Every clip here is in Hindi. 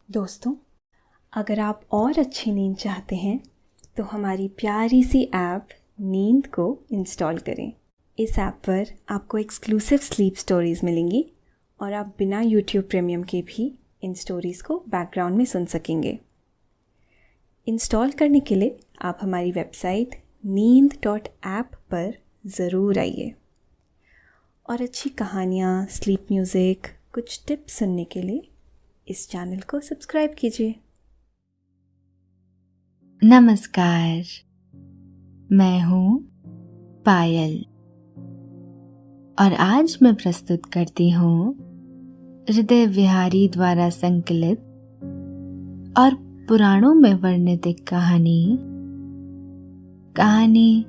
दोस्तों, अगर आप और अच्छी नींद चाहते हैं तो हमारी प्यारी सी ऐप नींद को इंस्टॉल करें। इस ऐप पर आपको एक्सक्लूसिव स्लीप स्टोरीज़ मिलेंगी और आप बिना यूट्यूब प्रीमियम के भी इन स्टोरीज़ को बैकग्राउंड में सुन सकेंगे। इंस्टॉल करने के लिए आप हमारी वेबसाइट neend.app पर ज़रूर आइए और अच्छी कहानियाँ, स्लीप म्यूज़िक, कुछ टिप्स सुनने के लिए इस चैनल को सब्सक्राइब कीजिए। नमस्कार, मैं हूँ पायल और आज मैं प्रस्तुत करती हूँ हृदय विहारी द्वारा संकलित और पुराणों में वर्णित एक कहानी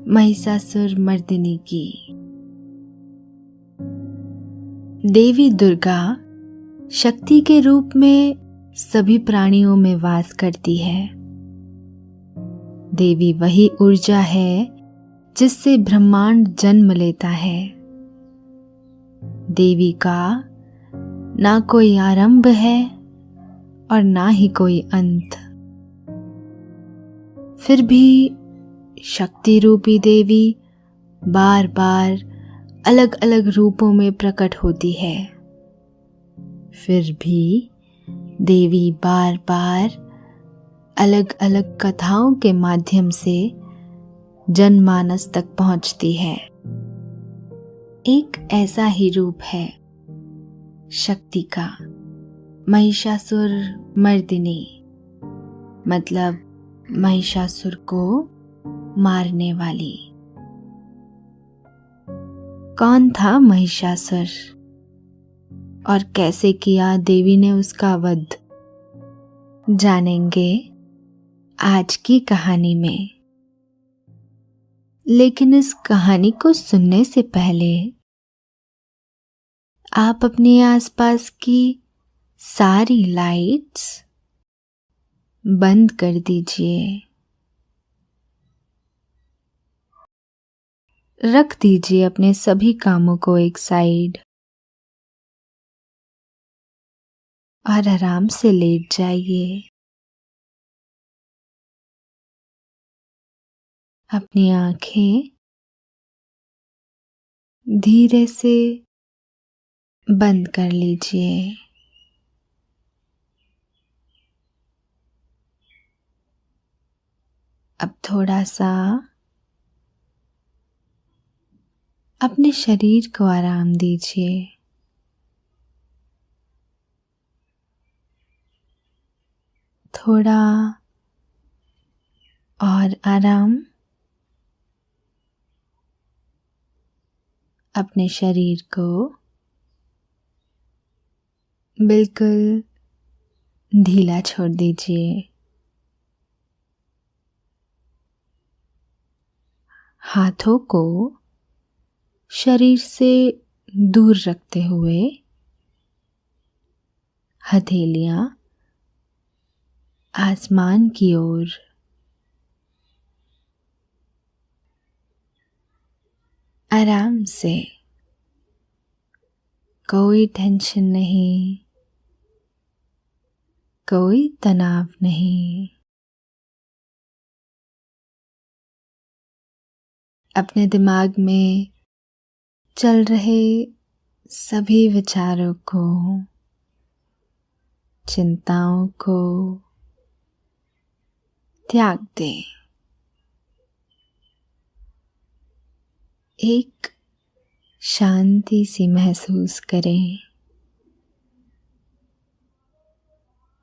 महिषासुर मर्दिनी की। देवी दुर्गा शक्ति के रूप में सभी प्राणियों में वास करती है। देवी वही ऊर्जा है जिससे ब्रह्मांड जन्म लेता है। देवी का ना कोई आरंभ है और ना ही कोई अंत। फिर भी शक्ति रूपी देवी बार बार अलग अलग रूपों में प्रकट होती है। फिर भी देवी बार बार अलग अलग कथाओं के माध्यम से जनमानस तक पहुंचती है। एक ऐसा ही रूप है शक्ति का, महिषासुर मर्दिनी, मतलब महिषासुर को मारने वाली। कौन था महिषासुर और कैसे किया देवी ने उसका वध, जानेंगे आज की कहानी में। लेकिन इस कहानी को सुनने से पहले आप अपने आसपास की सारी लाइट्स बंद कर दीजिए। रख दीजिए अपने सभी कामों को एक साइड और आराम से लेट जाइए। अपनी आंखें धीरे से बंद कर लीजिए। अब थोड़ा सा अपने शरीर को आराम दीजिए। थोड़ा और आराम। अपने शरीर को बिल्कुल ढीला छोड़ दीजिए। हाथों को शरीर से दूर रखते हुए हथेलियां आसमान की ओर। आराम से, कोई टेंशन नहीं, कोई तनाव नहीं। अपने दिमाग में चल रहे सभी विचारों को, चिंताओं को त्याग दें। एक शांति सी महसूस करें।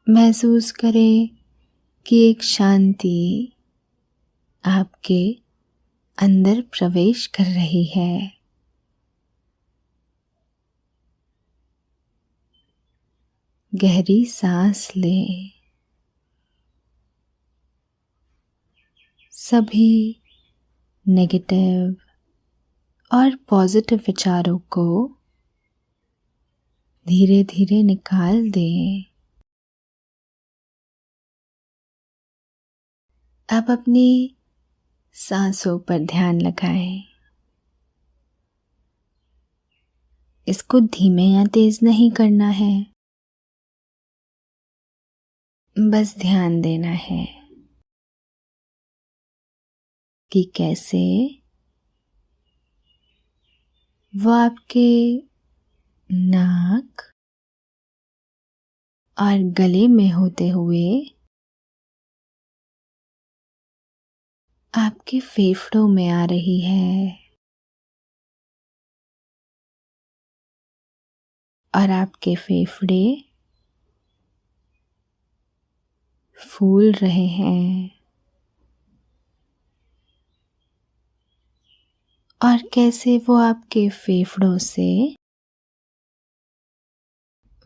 महसूस करें कि एक शांति आपके अंदर प्रवेश कर रही है। गहरी सांस लें। सभी नेगेटिव और पॉजिटिव विचारों को धीरे धीरे निकाल दें। अब अपनी सांसों पर ध्यान लगाएं। इसको धीमे या तेज नहीं करना है। बस ध्यान देना है कि कैसे वो आपके नाक और गले में होते हुए आपके फेफड़ों में आ रही है और आपके फेफड़े फूल रहे हैं और कैसे वो आपके फेफड़ों से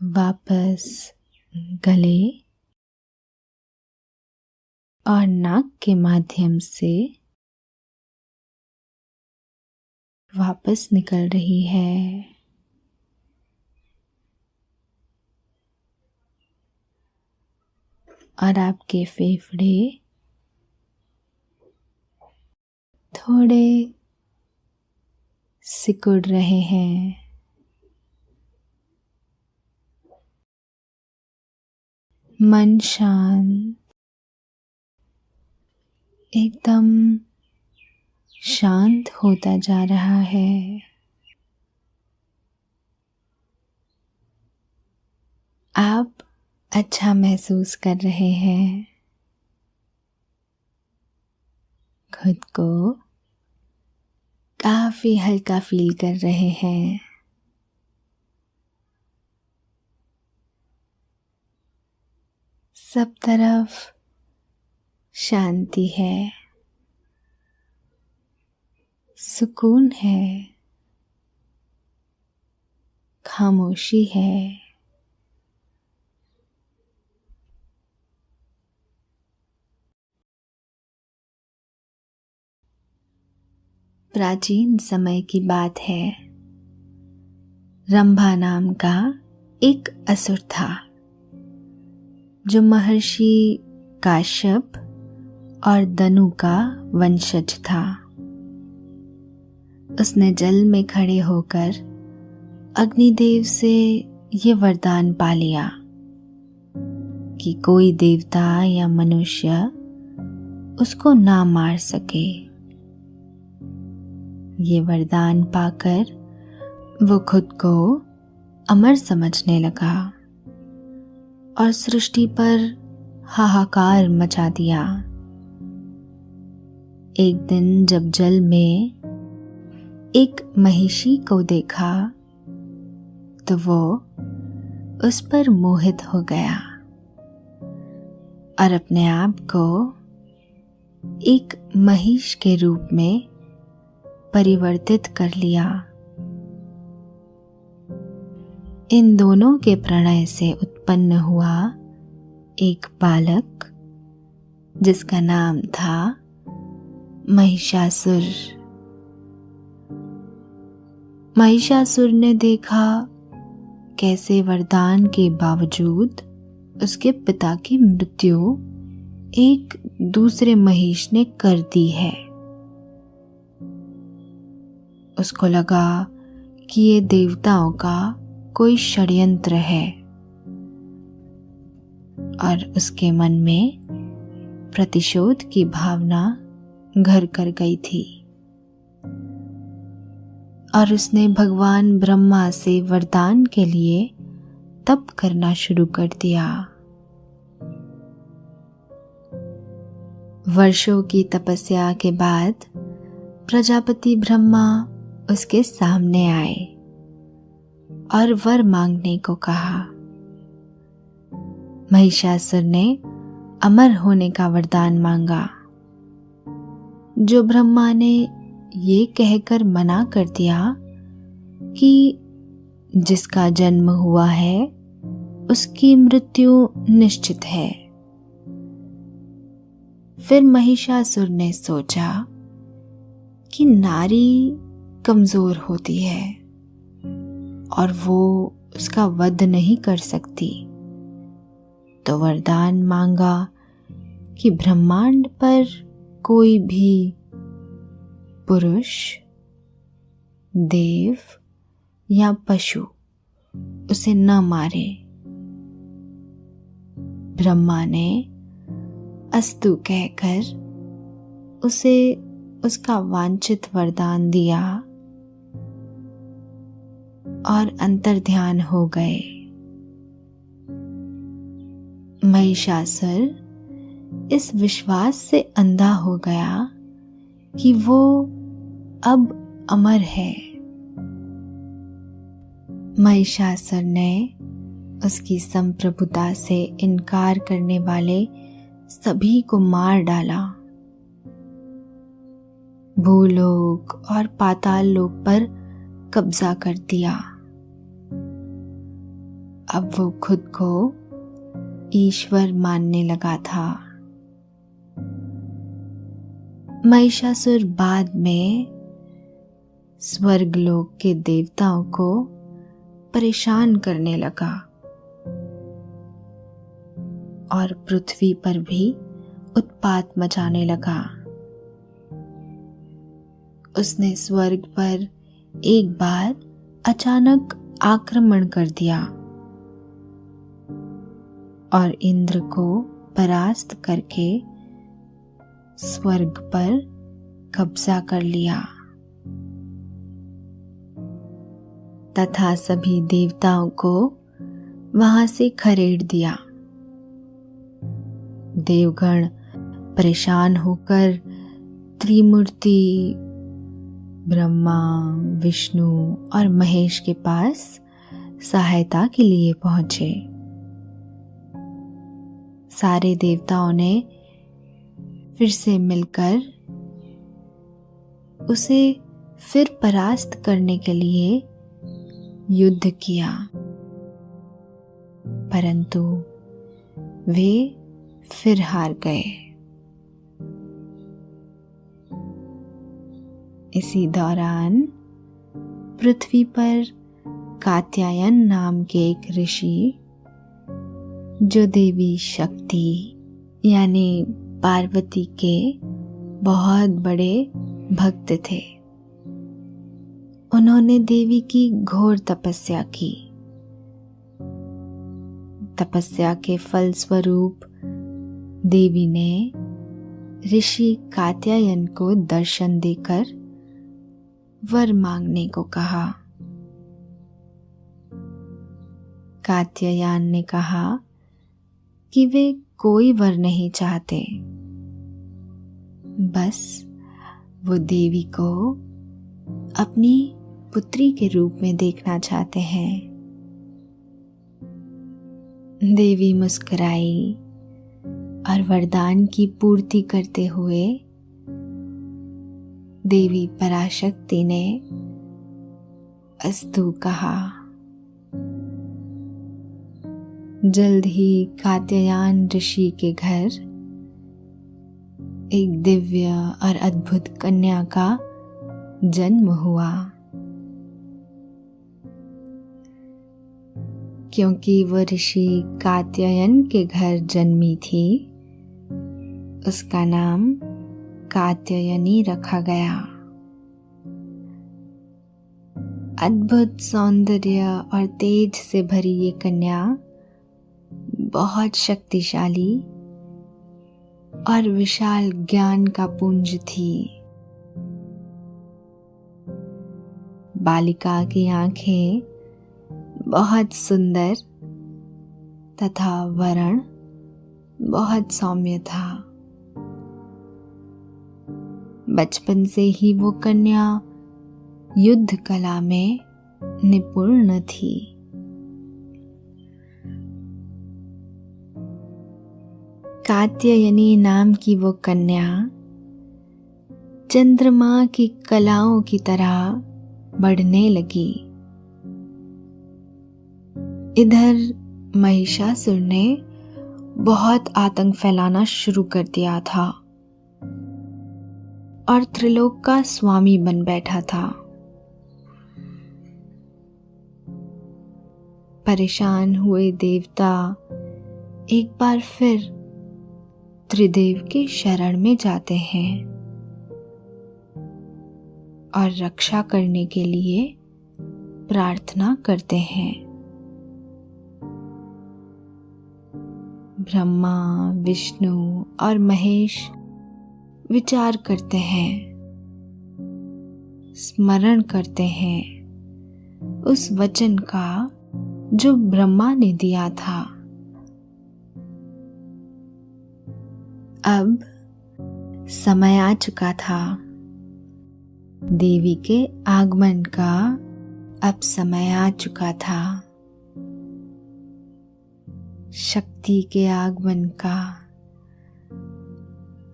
वापस गले और नाक के माध्यम से वापस निकल रही है। और आपके फेफड़े थोड़े सिकुड़ रहे हैं। मन शांत, एकदम शांत होता जा रहा है। आप अच्छा महसूस कर रहे हैं, खुद को काफी हल्का फील कर रहे हैं। सब तरफ शांति है, सुकून है, खामोशी है। प्राचीन समय की बात है। रंभा नाम का एक असुर था जो महर्षि काश्यप और दनु का वंशज था। उसने जल में खड़े होकर अग्निदेव से ये वरदान पा लिया कि कोई देवता या मनुष्य उसको ना मार सके। ये वरदान पाकर वो खुद को अमर समझने लगा और सृष्टि पर हाहाकार मचा दिया। एक दिन जब जल में एक महिषी को देखा तो वो उस पर मोहित हो गया और अपने आप को एक महिष के रूप में परिवर्तित कर लिया। इन दोनों के प्रणय से उत्पन्न हुआ एक बालक जिसका नाम था महिषासुर। महिषासुर ने देखा कैसे वरदान के बावजूद उसके पिता की मृत्यु एक दूसरे महिष ने कर दी है। उसको लगा कि ये देवताओं का कोई षड्यंत्र है और उसके मन में प्रतिशोध की भावना घर कर गई थी और उसने भगवान ब्रह्मा से वरदान के लिए तप करना शुरू कर दिया। वर्षों की तपस्या के बाद प्रजापति ब्रह्मा उसके सामने आए और वर मांगने को कहा। महिषासुर ने अमर होने का वरदान मांगा, जो ब्रह्मा ने ये कहकर मना कर दिया कि जिसका जन्म हुआ है उसकी मृत्यु निश्चित है। फिर महिषासुर ने सोचा कि नारी कमजोर होती है और वो उसका वध नहीं कर सकती, तो वरदान मांगा कि ब्रह्मांड पर कोई भी पुरुष, देव या पशु उसे न मारे। ब्रह्मा ने अस्तु कहकर उसे उसका वांछित वरदान दिया और अंतर्ध्यान हो गए। महिषासुर इस विश्वास से अंधा हो गया कि वो अब अमर है। महिषासुर ने उसकी संप्रभुता से इनकार करने वाले सभी को मार डाला। भूलोक और पाताल लोक पर कब्जा कर दिया। अब वो खुद को ईश्वर मानने लगा था। महिषासुर बाद में स्वर्गलोक के देवताओं को परेशान करने लगा और पृथ्वी पर भी उत्पात मचाने लगा। उसने स्वर्ग पर एक बार अचानक आक्रमण कर दिया और इंद्र को परास्त करके स्वर्ग पर कब्जा कर लिया तथा सभी देवताओं को वहां से खदेड़ दिया। देवगण परेशान होकर त्रिमूर्ति ब्रह्मा, विष्णु और महेश के पास सहायता के लिए पहुंचे। सारे देवताओं ने फिर से मिलकर उसे फिर परास्त करने के लिए युद्ध किया, परंतु वे फिर हार गए। इसी दौरान पृथ्वी पर कात्यायन नाम के एक ऋषि, जो देवी शक्ति यानी पार्वती के बहुत बड़े भक्त थे, उन्होंने देवी की घोर तपस्या की। तपस्या के फल स्वरूप देवी ने ऋषि कात्यायन को दर्शन देकर वर मांगने को कहा। कात्यायन ने कहा कि वे कोई वर नहीं चाहते, बस वो देवी को अपनी पुत्री के रूप में देखना चाहते हैं। देवी मुस्कुराई और वरदान की पूर्ति करते हुए देवी पराशक्ति ने अस्तु कहा। जल्द ही कात्यायन ऋषि के घर एक दिव्य और अद्भुत कन्या का जन्म हुआ। क्योंकि वो ऋषि कात्यायन के घर जन्मी थी, उसका नाम कात्यायनी रखा गया। अद्भुत सौंदर्य और तेज से भरी ये कन्या बहुत शक्तिशाली और विशाल ज्ञान का पुंज थी। बालिका की आंखें बहुत सुंदर तथा वर्ण बहुत सौम्य था। बचपन से ही वो कन्या युद्ध कला में निपुण थी। कात्यायनी नाम की वो कन्या चंद्रमा की कलाओं की तरह बढ़ने लगी। इधर महिषासुर ने बहुत आतंक फैलाना शुरू कर दिया था और त्रिलोक का स्वामी बन बैठा था। परेशान हुए देवता एक बार फिर त्रिदेव के शरण में जाते हैं और रक्षा करने के लिए प्रार्थना करते हैं। ब्रह्मा, विष्णु और महेश विचार करते हैं, स्मरण करते हैं उस वचन का जो ब्रह्मा ने दिया था। अब समय आ चुका था, देवी के आगमन का अब समय आ चुका था, शक्ति के आगमन का।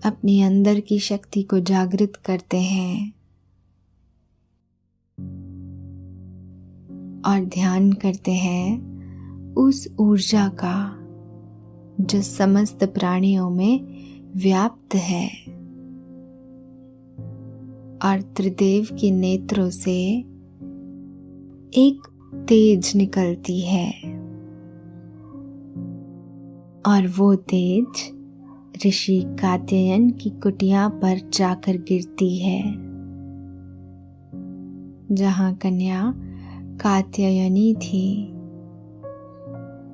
अपनी अंदर की शक्ति को जागृत करते हैं और ध्यान करते हैं उस ऊर्जा का जो समस्त प्राणियों में व्याप्त है और त्रिदेव के नेत्रों से एक तेज निकलती है और वो तेज ऋषि कात्यायन की कुटिया पर जाकर गिरती है, जहां कन्या कात्यायनी थी।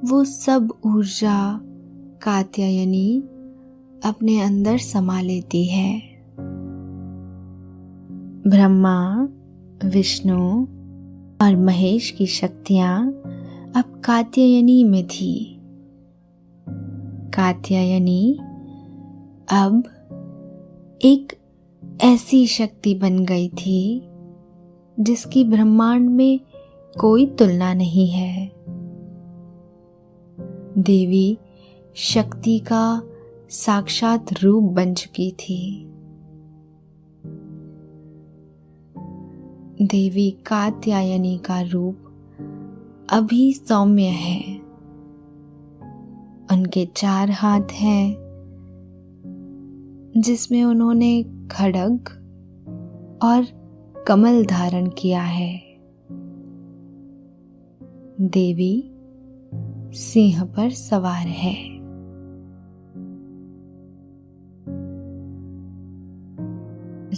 वो सब ऊर्जा कात्यायनी अपने अंदर समा लेती है। ब्रह्मा, विष्णु और महेश की शक्तियां अब कात्यायनी में थी। कात्यायनी अब एक ऐसी शक्ति बन गई थी जिसकी ब्रह्मांड में कोई तुलना नहीं है। देवी शक्ति का साक्षात रूप बन चुकी थी। देवी कात्यायनी का रूप अभी सौम्य है। उनके 4 हाथ हैं जिसमें उन्होंने खड्ग और कमल धारण किया है। देवी सिंह पर सवार है।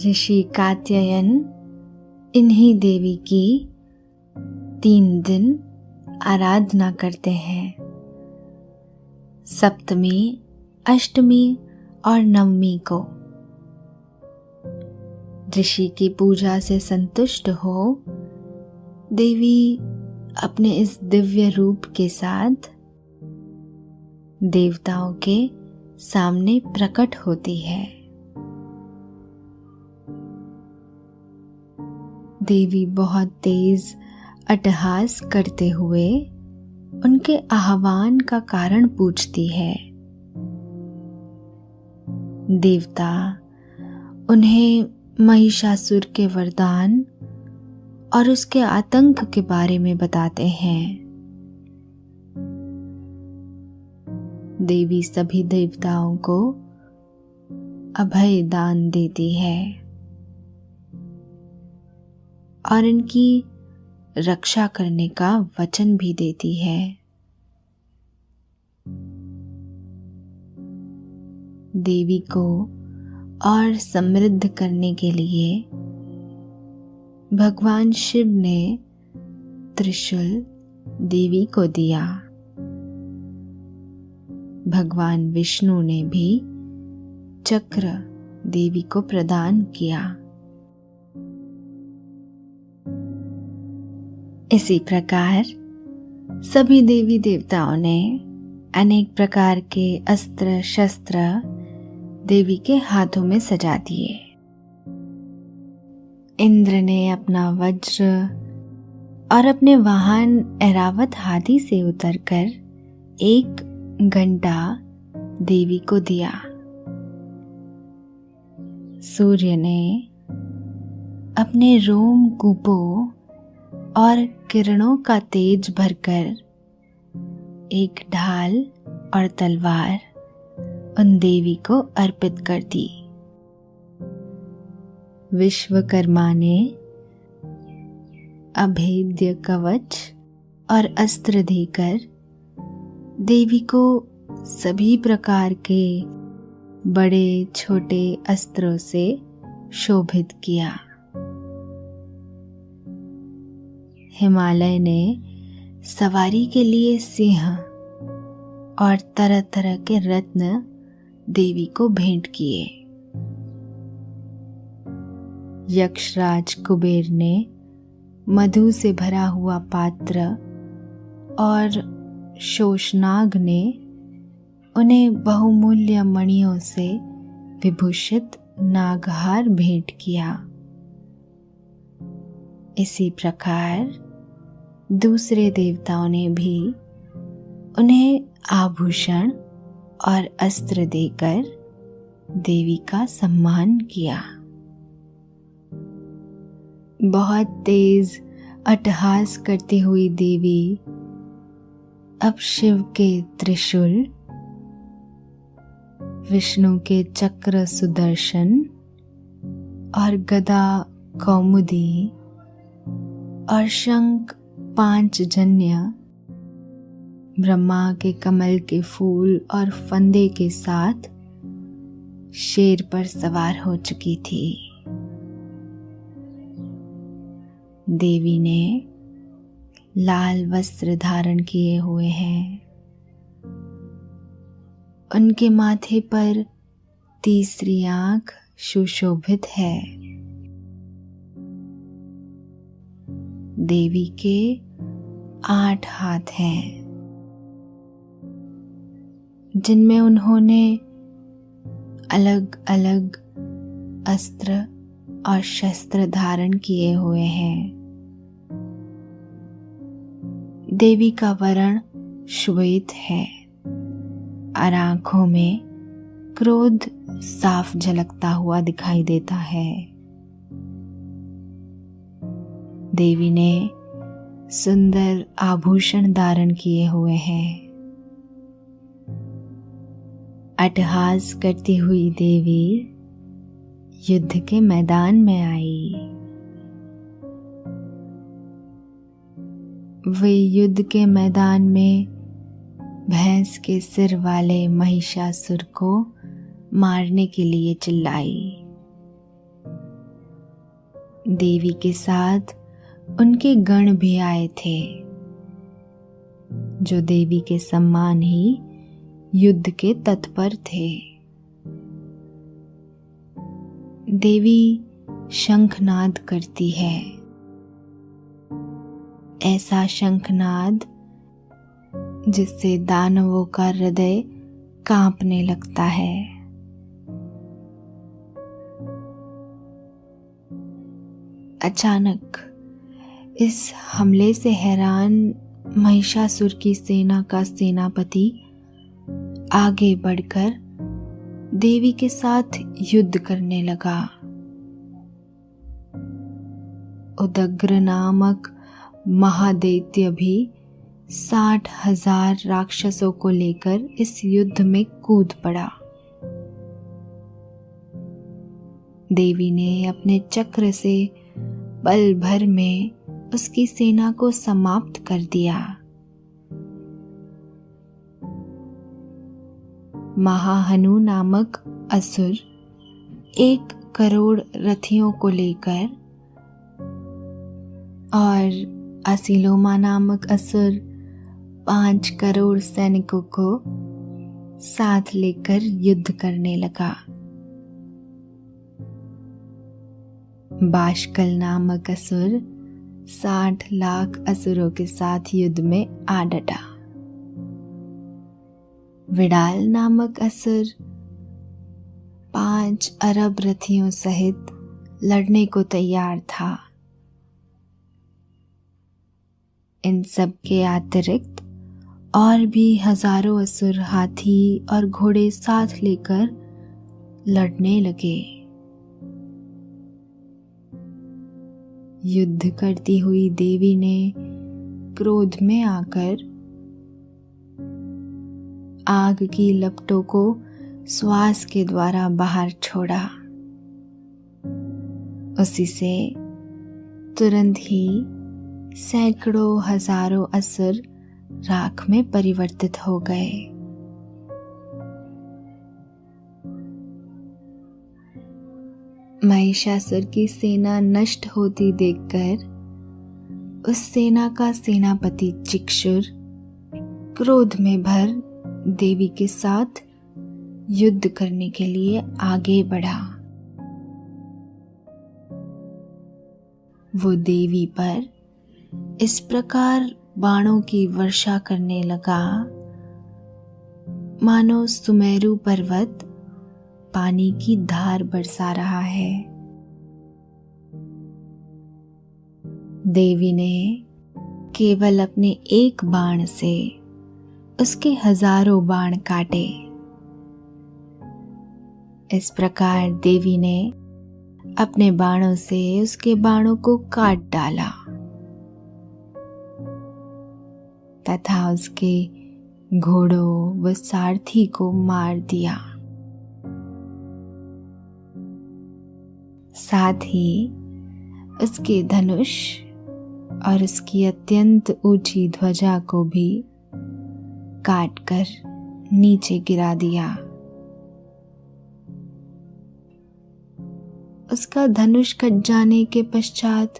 ऋषि कात्यायन इन्हीं देवी की 3 दिन आराधना करते हैं। सप्तमी, अष्टमी और नवमी को ऋषि की पूजा से संतुष्ट हो देवी अपने इस दिव्य रूप के साथ देवताओं के सामने प्रकट होती है। देवी बहुत तेज अट्टहास करते हुए उनके आह्वान का कारण पूछती है। देवता उन्हें महिषासुर के वरदान और उसके आतंक के बारे में बताते हैं। देवी सभी देवताओं को अभय दान देती है और इनकी रक्षा करने का वचन भी देती है। देवी को और समृद्ध करने के लिए भगवान शिव ने त्रिशूल देवी को दिया। भगवान विष्णु ने भी चक्र देवी को प्रदान किया। इसी प्रकार सभी देवी देवताओं ने अनेक प्रकार के अस्त्र शस्त्र देवी के हाथों में सजा दिए। इंद्र ने अपना वज्र और अपने वाहन ऐरावत हाथी से उतरकर 1 घंटा देवी को दिया। सूर्य ने अपने रोम कूपों और किरणों का तेज भरकर एक ढाल और तलवार उन देवी को अर्पित कर दी। विश्वकर्मा ने अभेद्य कवच और अस्त्र देकर देवी को सभी प्रकार के बड़े छोटे अस्त्रों से शोभित किया। हिमालय ने सवारी के लिए सिंह और तरह तरह के रत्न देवी को भेंट किए। यक्षराज कुबेर ने मधु से भरा हुआ पात्र और शोषनाग ने उन्हें बहुमूल्य मणियों से विभूषित नागहार भेंट किया। इसी प्रकार दूसरे देवताओं ने भी उन्हें आभूषण और अस्त्र देकर देवी का सम्मान किया। बहुत तेज अट्टहास करती हुई देवी अब शिव के त्रिशूल, विष्णु के चक्र सुदर्शन और गदा कौमुदी और शंख पांचजन्य, ब्रह्मा के कमल के फूल और फंदे के साथ शेर पर सवार हो चुकी थी। देवी ने लाल वस्त्र धारण किए हुए हैं। उनके माथे पर तीसरी आंख सुशोभित है। देवी के 8 हाथ हैं, जिनमें उन्होंने अलग अलग अस्त्र और शस्त्र धारण किए हुए हैं। देवी का वर्ण श्वेत है और आंखों में क्रोध साफ झलकता हुआ दिखाई देता है। देवी ने सुंदर आभूषण धारण किए हुए हैं। अट्टहास करती हुई देवी युद्ध के मैदान में आई। वे युद्ध के मैदान में भैंस के सिर वाले महिषासुर को मारने के लिए चिल्लाई। देवी के साथ उनके गण भी आए थे, जो देवी के सम्मान ही युद्ध के तत्पर थे। देवी शंखनाद करती है, ऐसा शंखनाद जिससे दानवों का हृदय कांपने लगता है। अचानक इस हमले से हैरान महिषासुर की सेना का सेनापति आगे बढ़कर देवी के साथ युद्ध करने लगा। उदग्र नामक महादैत्य भी 60,000 राक्षसों को लेकर इस युद्ध में कूद पड़ा। देवी ने अपने चक्र से पल भर में उसकी सेना को समाप्त कर दिया। महाहनु नामक असुर 1 करोड़ रथियों को लेकर और असिलोमा नामक असुर 5 करोड़ सैनिकों को साथ लेकर युद्ध करने लगा। बाष्कल नामक असुर 60 लाख असुरों के साथ युद्ध में आ डटा। विडाल नामक असुर 5 अरब रथियों सहित लड़ने को तैयार था। इन सब के अतिरिक्त और भी हजारों असुर हाथी और घोड़े साथ लेकर लड़ने लगे। युद्ध करती हुई देवी ने क्रोध में आकर आग की लपटों को श्वास के द्वारा बाहर छोड़ा। उसी से तुरंत ही सैकड़ों हजारों असुर राख में परिवर्तित हो गए। महिषासुर की सेना नष्ट होती देखकर उस सेना का सेनापति चिक्षुर क्रोध में भर देवी के साथ युद्ध करने के लिए आगे बढ़ा। वो देवी पर इस प्रकार बाणों की वर्षा करने लगा मानो सुमेरु पर्वत पानी की धार बरसा रहा है। देवी ने केवल अपने एक बाण से उसके हजारों बाण काटे। इस प्रकार देवी ने अपने बाणों से उसके बाणों को काट डाला तथा उसके घोड़ों व सारथी को मार दिया। साथ ही उसके धनुष और उसकी अत्यंत ऊंची ध्वजा को भी काटकर नीचे गिरा दिया। उसका धनुष कट जाने के पश्चात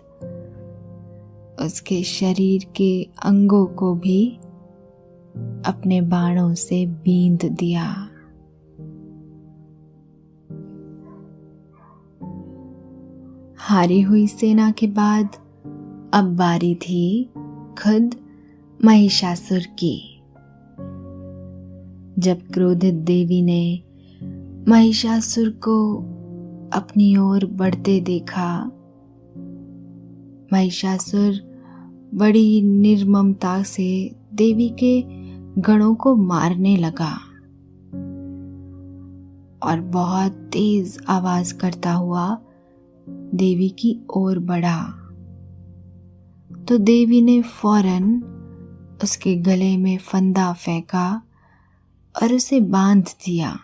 उसके शरीर के अंगों को भी अपने बाणों से बींध दिया। हारी हुई सेना के बाद अब बारी थी खुद महिषासुर की। जब क्रोधित देवी ने महिषासुर को अपनी ओर बढ़ते देखा, महिषासुर बड़ी निर्ममता से देवी के गणों को मारने लगा और बहुत तेज आवाज करता हुआ देवी की ओर बढ़ा। तो देवी ने फौरन उसके गले में फंदा फेंका और उसे बांध दिया।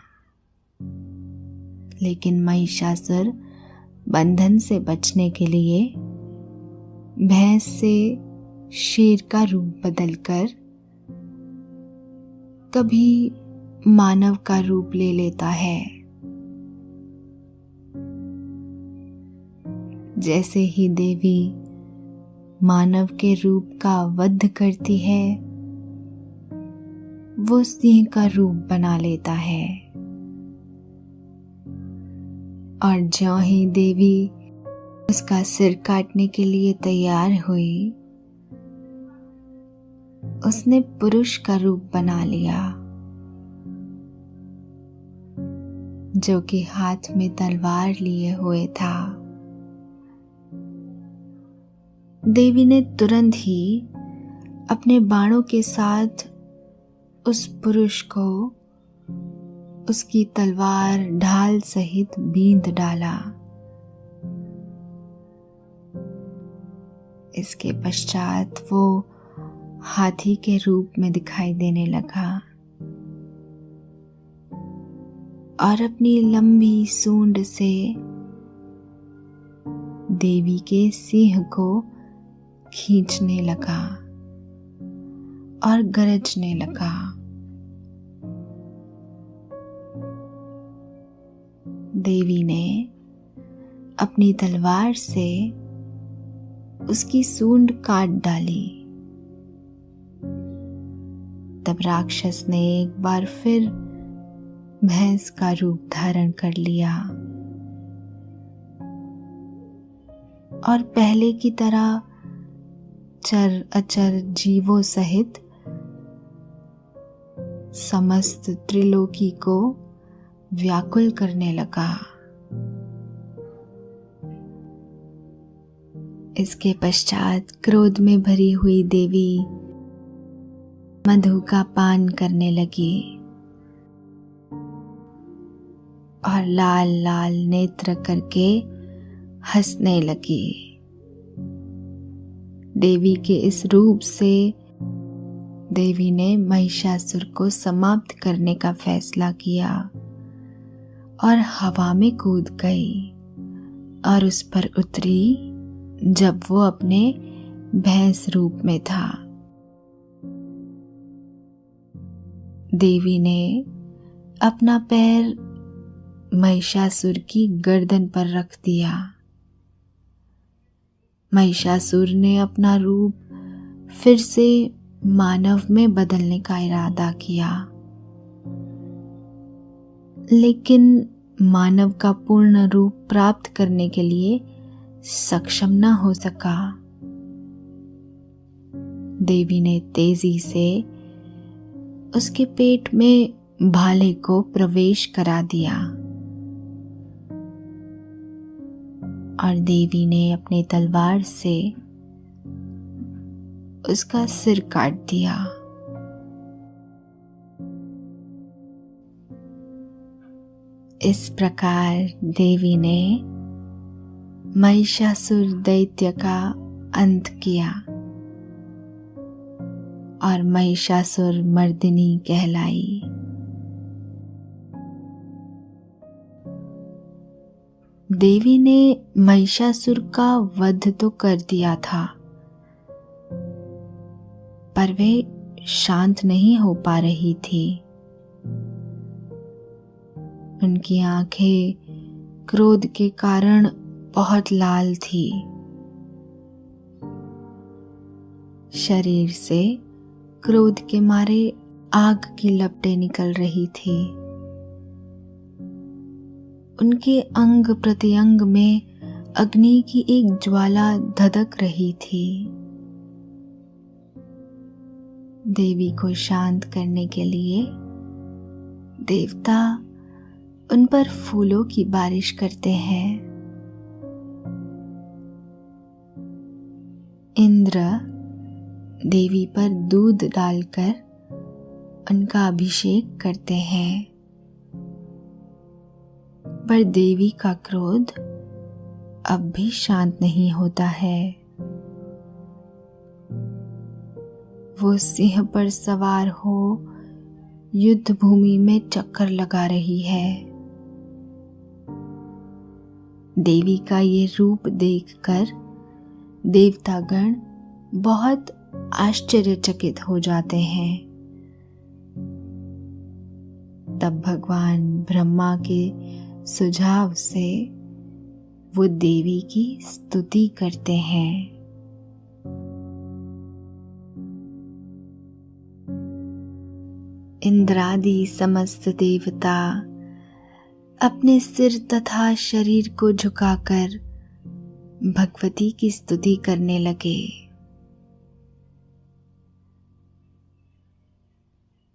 लेकिन महिषासुर बंधन से बचने के लिए भैंस से शेर का रूप बदलकर कभी मानव का रूप ले लेता है। जैसे ही देवी मानव के रूप का वध करती है, वो सिंह का रूप बना लेता है। और ज्यों ही देवी उसका सिर काटने के लिए तैयार हुई, उसने पुरुष का रूप बना लिया, जो कि हाथ में तलवार लिए हुए था। देवी ने तुरंत ही अपने बाणों के साथ उस पुरुष को उसकी तलवार ढाल सहित बींध डाला। इसके पश्चात वो हाथी के रूप में दिखाई देने लगा और अपनी लंबी सूंड से देवी के सिंह को खींचने लगा और गरजने लगा। देवी ने अपनी तलवार से उसकी सूंड काट डाली। तब राक्षस ने एक बार फिर भैंस का रूप धारण कर लिया और पहले की तरह चर अचर जीवों सहित समस्त त्रिलोकी को व्याकुल करने लगा। इसके पश्चात क्रोध में भरी हुई देवी मधु का पान करने लगी और लाल लाल नेत्र करके हंसने लगी। देवी के इस रूप से देवी ने महिषासुर को समाप्त करने का फैसला किया और हवा में कूद गई और उस पर उतरी जब वो अपने भैंस रूप में था। देवी ने अपना पैर महिषासुर की गर्दन पर रख दिया। महिषासुर ने अपना रूप फिर से मानव में बदलने का इरादा किया लेकिन मानव का पूर्ण रूप प्राप्त करने के लिए सक्षम न हो सका। देवी ने तेजी से उसके पेट में भाले को प्रवेश करा दिया और देवी ने अपनी तलवार से उसका सिर काट दिया। इस प्रकार देवी ने महिषासुर दैत्य का अंत किया और महिषासुर मर्दिनी कहलाई। देवी ने महिषासुर का वध तो कर दिया था, पर वे शांत नहीं हो पा रही थी। उनकी आंखें क्रोध के कारण बहुत लाल थी। शरीर से क्रोध के मारे आग की लपटें निकल रही थी। उनके अंग प्रत्यंग में अग्नि की एक ज्वाला धधक रही थी। देवी को शांत करने के लिए देवता उन पर फूलों की बारिश करते हैं। इंद्र देवी पर दूध डालकर उनका अभिषेक करते हैं, पर देवी का क्रोध अब भी शांत नहीं होता है। वो सिंह पर सवार हो युद्ध भूमि में चक्कर लगा रही है। देवी का ये रूप देखकर देवतागण बहुत आश्चर्यचकित हो जाते हैं। तब भगवान ब्रह्मा के सुझाव से वो देवी की स्तुति करते हैं। इंद्रादि समस्त देवता अपने सिर तथा शरीर को झुकाकर भगवती की स्तुति करने लगे।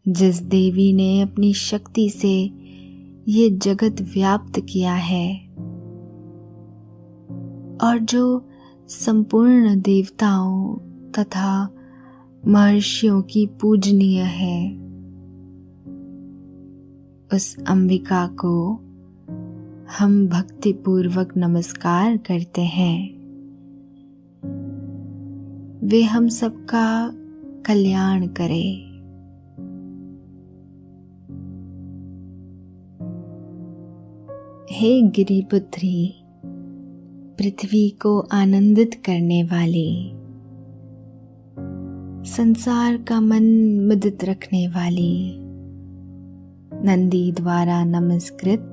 जिस देवी ने अपनी शक्ति से ये जगत व्याप्त किया है और जो संपूर्ण देवताओं तथा महर्षियों की पूजनीय है, उस अंबिका को हम भक्ति पूर्वक नमस्कार करते हैं। वे हम सबका कल्याण करे। हे गिरिपुत्री, पृथ्वी को आनंदित करने वाली, संसार का मन मुदित रखने वाली, नंदी द्वारा नमस्कृत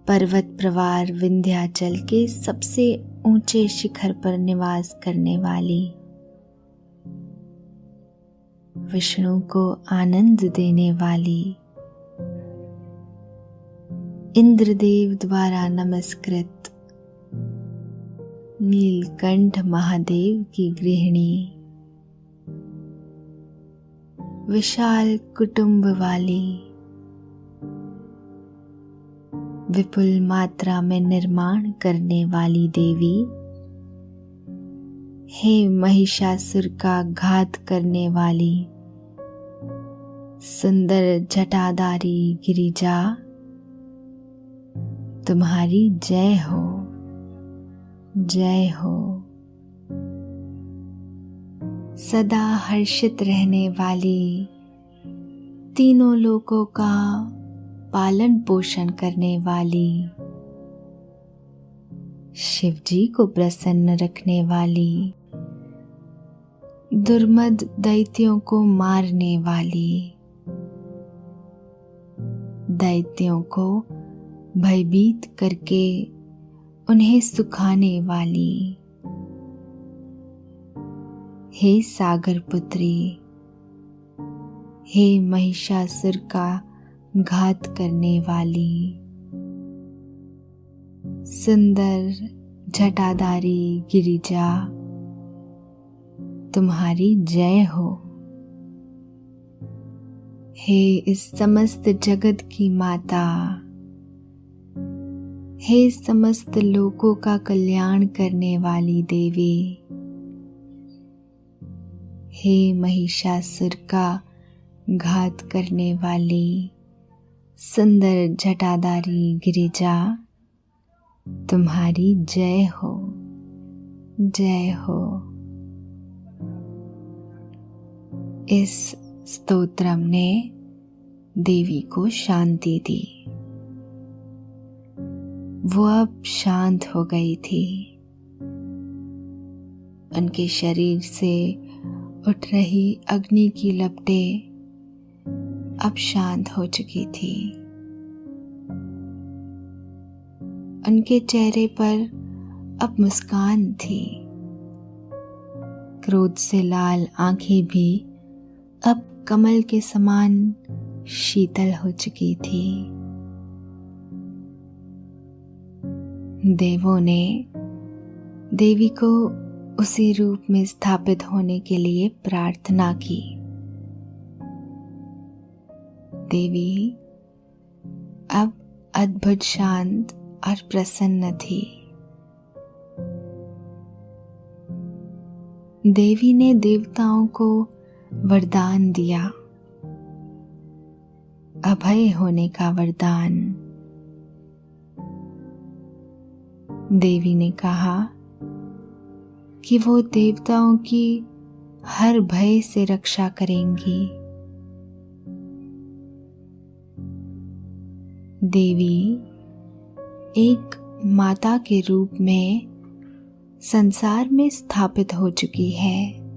पर्वत प्रवार विंध्याचल के सबसे ऊंचे शिखर पर निवास करने वाली, विष्णु को आनंद देने वाली, इंद्रदेव द्वारा नमस्कृत नीलकंठ महादेव की गृहिणी, विशाल कुटुंब वाली, विपुल मात्रा में निर्माण करने वाली देवी, हे महिषासुर का घात करने वाली, सुंदर जटाधारी गिरिजा, तुम्हारी जय हो, जय हो। सदा हर्षित रहने वाली, तीनों लोकों का पालन पोषण करने वाली, शिव जी को प्रसन्न रखने वाली, दुर्मद दैत्यों को मारने वाली, दैत्यों को भयभीत करके उन्हें सुखाने वाली, हे सागर पुत्री, हे महिषासुर का घात करने वाली सुंदर जटाधारी गिरिजा, तुम्हारी जय हो। हे इस समस्त जगत की माता, हे समस्त लोकों का कल्याण करने वाली देवी, हे महिषासुर का घात करने वाली सुंदर जटाधारी गिरिजा, तुम्हारी जय हो, जय हो। इस स्तोत्रम ने देवी को शांति दी। वो अब शांत हो गई थी। उनके शरीर से उठ रही अग्नि की लपटें अब शांत हो चुकी थी। उनके चेहरे पर अब मुस्कान थी। क्रोध से लाल आंखें भी अब कमल के समान शीतल हो चुकी थी। देवों ने देवी को उसी रूप में स्थापित होने के लिए प्रार्थना की। देवी अब अद्भुत शांत और प्रसन्न थी। देवी ने देवताओं को वरदान दिया, अभय होने का वरदान। देवी ने कहा कि वो देवताओं की हर भय से रक्षा करेंगी। देवी एक माता के रूप में संसार में स्थापित हो चुकी है।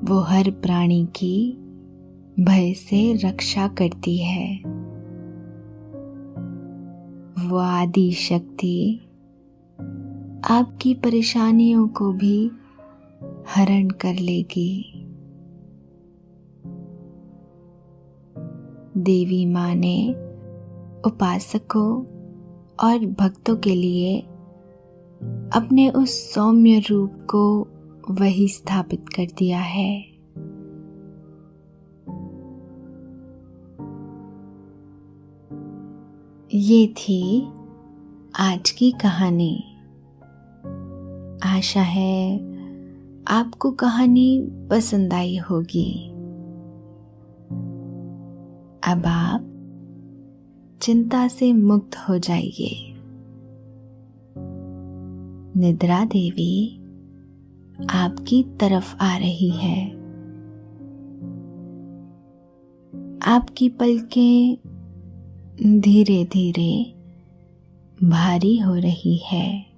वो हर प्राणी की भय से रक्षा करती है। वो आदि शक्ति आपकी परेशानियों को भी हरण कर लेगी। देवी माँ ने उपासकों और भक्तों के लिए अपने उस सौम्य रूप को वही स्थापित कर दिया है। ये थी आज की कहानी। आशा है आपको कहानी पसंद आई होगी। अब आप चिंता से मुक्त हो जाइए। निद्रा देवी आपकी तरफ आ रही है। आपकी पलकें धीरे धीरे भारी हो रही है।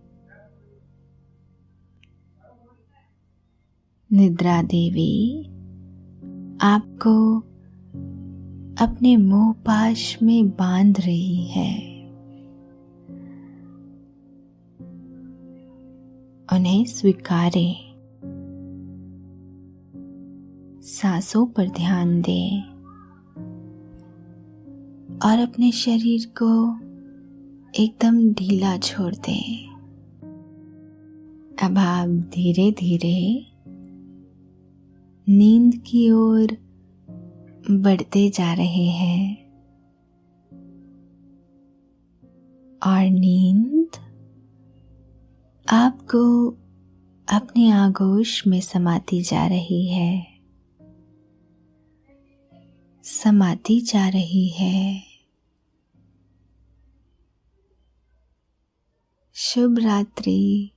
निद्रा देवी आपको अपने मोह पाश में बांध रही है। उन्हें स्वीकारें। सांसों पर ध्यान दें और अपने शरीर को एकदम ढीला छोड़ दें। अब आप धीरे धीरे नींद की ओर बढ़ते जा रहे हैं और नींद आपको अपने आगोश में समाती जा रही है, समाती जा रही है। शुभ रात्रि।